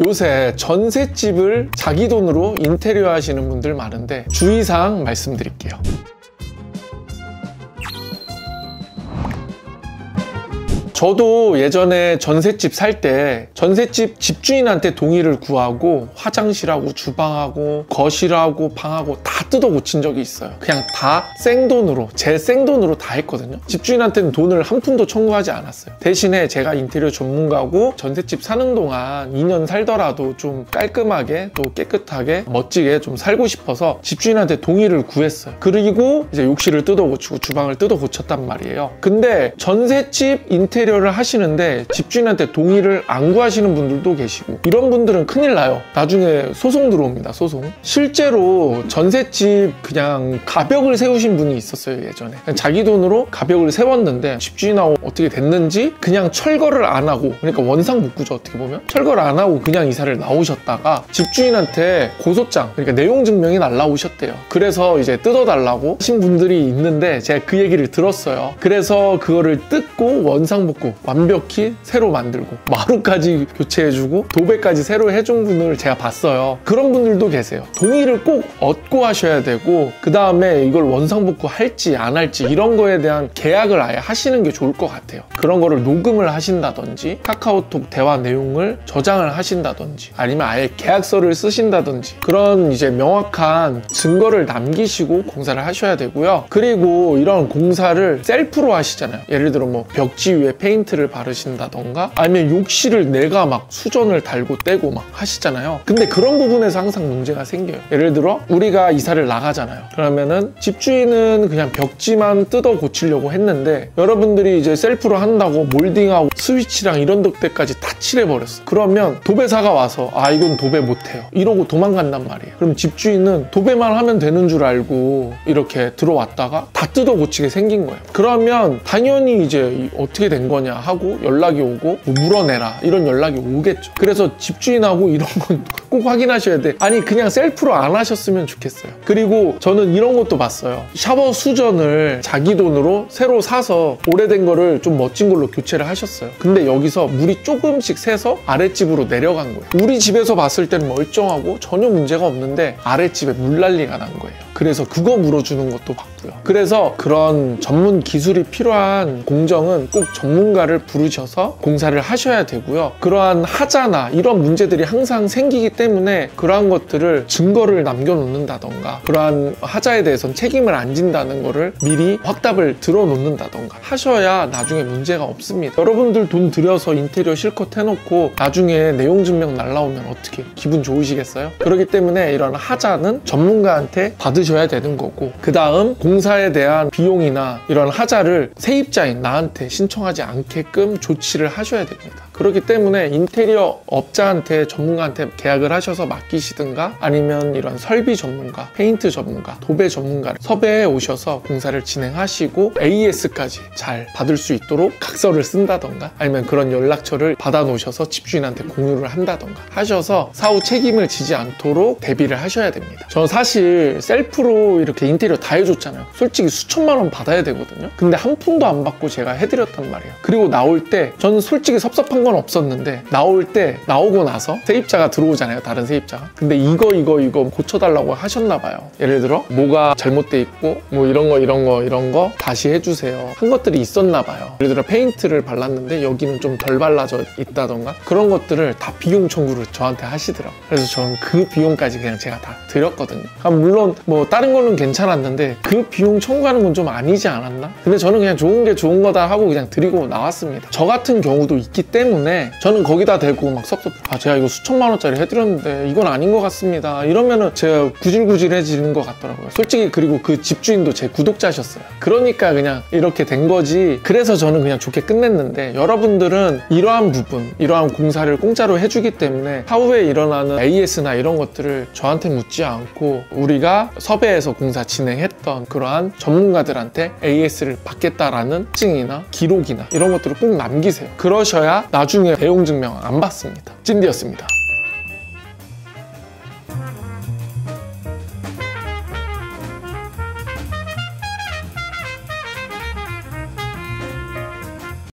요새 전셋집을 자기 돈으로 인테리어 하시는 분들 많은데 주의사항 말씀드릴게요. 저도 예전에 전셋집 살 때 전셋집 집주인한테 동의를 구하고 화장실하고 주방하고 거실하고 방하고 다 뜯어 고친 적이 있어요. 그냥 다 생돈으로, 제 생돈으로 다 했거든요. 집주인한테는 돈을 한 푼도 청구하지 않았어요. 대신에 제가 인테리어 전문가고 전셋집 사는 동안 2년 살더라도 좀 깔끔하게 또 깨끗하게 멋지게 좀 살고 싶어서 집주인한테 동의를 구했어요. 그리고 이제 욕실을 뜯어 고치고 주방을 뜯어 고쳤단 말이에요. 근데 전셋집 인테리어를 하시는데 집주인한테 동의를 안 구하시는 분들도 계시고, 이런 분들은 큰일 나요. 나중에 소송 들어옵니다. 소송. 실제로 전셋집 그냥 가벽을 세우신 분이 있었어요. 예전에 그냥 자기 돈으로 가벽을 세웠는데 집주인하고 어떻게 됐는지 그냥 철거를 안 하고, 그러니까 원상복구죠. 어떻게 보면 철거를 안 하고 그냥 이사를 나오셨다가 집주인한테 고소장, 그러니까 내용 증명이 날라오셨대요. 그래서 이제 뜯어달라고 하신 분들이 있는데 제가 그 얘기를 들었어요. 그래서 그거를 뜯고 원상복구 완벽히 새로 만들고 마루까지 교체해주고 도배까지 새로 해준 분을 제가 봤어요. 그런 분들도 계세요. 동의를 꼭 얻고 하셔야 되고, 그 다음에 이걸 원상복구 할지 안 할지 이런 거에 대한 계약을 아예 하시는 게 좋을 것 같아요. 그런 거를 녹음을 하신다든지 카카오톡 대화 내용을 저장을 하신다든지 아니면 아예 계약서를 쓰신다든지 그런 이제 명확한 증거를 남기시고 공사를 하셔야 되고요. 그리고 이런 공사를 셀프로 하시잖아요. 예를 들어 뭐 벽지 위에 페인트를 바르신다던가 아니면 욕실을 내가 막 수전을 달고 떼고 막 하시잖아요. 근데 그런 부분에서 항상 문제가 생겨요. 예를 들어 우리가 이사를 나가잖아요. 그러면은 집주인은 그냥 벽지만 뜯어 고치려고 했는데 여러분들이 이제 셀프로 한다고 몰딩하고 스위치랑 이런 데까지 다 칠해버렸어. 그러면 도배사가 와서 아 이건 도배 못해요 이러고 도망간단 말이에요. 그럼 집주인은 도배만 하면 되는 줄 알고 이렇게 들어왔다가 다 뜯어 고치게 생긴 거예요. 그러면 당연히 이제 어떻게 된 거냐 하고 연락이 오고 뭐 물어내라 이런 연락이 오겠죠. 그래서 집주인하고 이런 건 꼭 확인하셔야 돼. 아니 그냥 셀프로 안 하셨으면 좋겠어요. 그리고 저는 이런 것도 봤어요. 샤워 수전을 자기 돈으로 새로 사서 오래된 거를 좀 멋진 걸로 교체를 하셨어요. 근데 여기서 물이 조금씩 새서 아랫집으로 내려간 거예요. 우리 집에서 봤을 때는 멀쩡하고 전혀 문제가 없는데 아랫집에 물난리가 난 거예요. 그래서 그거 물어주는 것도 봤고요. 그래서 그런 전문 기술이 필요한 공정은 꼭 전문가를 부르셔서 공사를 하셔야 되고요. 그러한 하자나 이런 문제들이 항상 생기기 때문에 그러한 것들을 증거를 남겨놓는다던가 그러한 하자에 대해서는 책임을 안 진다는 거를 미리 확답을 들어놓는다던가 하셔야 나중에 문제가 없습니다. 여러분들 돈 들여서 인테리어 실컷 해놓고 나중에 내용 증명 날라오면 어떻게 기분 좋으시겠어요? 그렇기 때문에 이런 하자는 전문가한테 받으셔야 되는 거고, 그 다음 공사에 대한 비용이나 이런 하자를 세입자인 나한테 신청하지 않게끔 조치를 하셔야 됩니다. 그렇기 때문에 인테리어 업자한테 전문가한테 계약을 하셔서 맡기시든가 아니면 이런 설비 전문가, 페인트 전문가, 도배 전문가를 섭외해 오셔서 공사를 진행하시고 AS까지 잘 받을 수 있도록 각서를 쓴다던가 아니면 그런 연락처를 받아 놓으셔서 집주인한테 공유를 한다던가 하셔서 사후 책임을 지지 않도록 대비를 하셔야 됩니다. 저는 사실 셀프로 이렇게 인테리어 다 해줬잖아요. 솔직히 수천만 원 받아야 되거든요. 근데 한 푼도 안 받고 제가 해드렸단 말이에요. 그리고 나올 때 저는 솔직히 섭섭한 건 없었는데 나올 때 나오고 나서 세입자가 들어오잖아요. 다른 세입자가. 근데 이거 고쳐달라고 하셨나 봐요. 예를 들어 뭐가 잘못돼 있고 뭐 이런 거 다시 해주세요 한 것들이 있었나 봐요. 예를 들어 페인트를 발랐는데 여기는 좀 덜 발라져 있다던가 그런 것들을 다 비용 청구를 저한테 하시더라고요. 그래서 저는 그 비용까지 그냥 제가 다 드렸거든요. 물론 뭐 다른 거는 괜찮았는데 그 비용 청구하는 건 좀 아니지 않았나? 근데 저는 그냥 좋은 게 좋은 거다 하고 그냥 드리고 나왔습니다. 저 같은 경우도 있기 때문에 저는 거기다 대고 막 섭섭해. 제가 이거 수천만 원짜리 해드렸는데 이건 아닌 것 같습니다. 이러면은 제가 구질구질해지는 것 같더라고요. 솔직히. 그리고 그 집주인도 제 구독자셨어요. 그러니까 그냥 이렇게 된 거지. 그래서 저는 그냥 좋게 끝냈는데 여러분들은 이러한 부분, 이러한 공사를 공짜로 해주기 때문에 하후에 일어나는 AS나 이런 것들을 저한테 묻지 않고 우리가 섭외해서 공사 진행했던 그러한 전문가들한테 AS를 받겠다라는 증이나 기록이나 이런 것들을 꼭 남기세요. 그러셔야 나중에 내용 증명 안 받습니다. 찐디였습니다.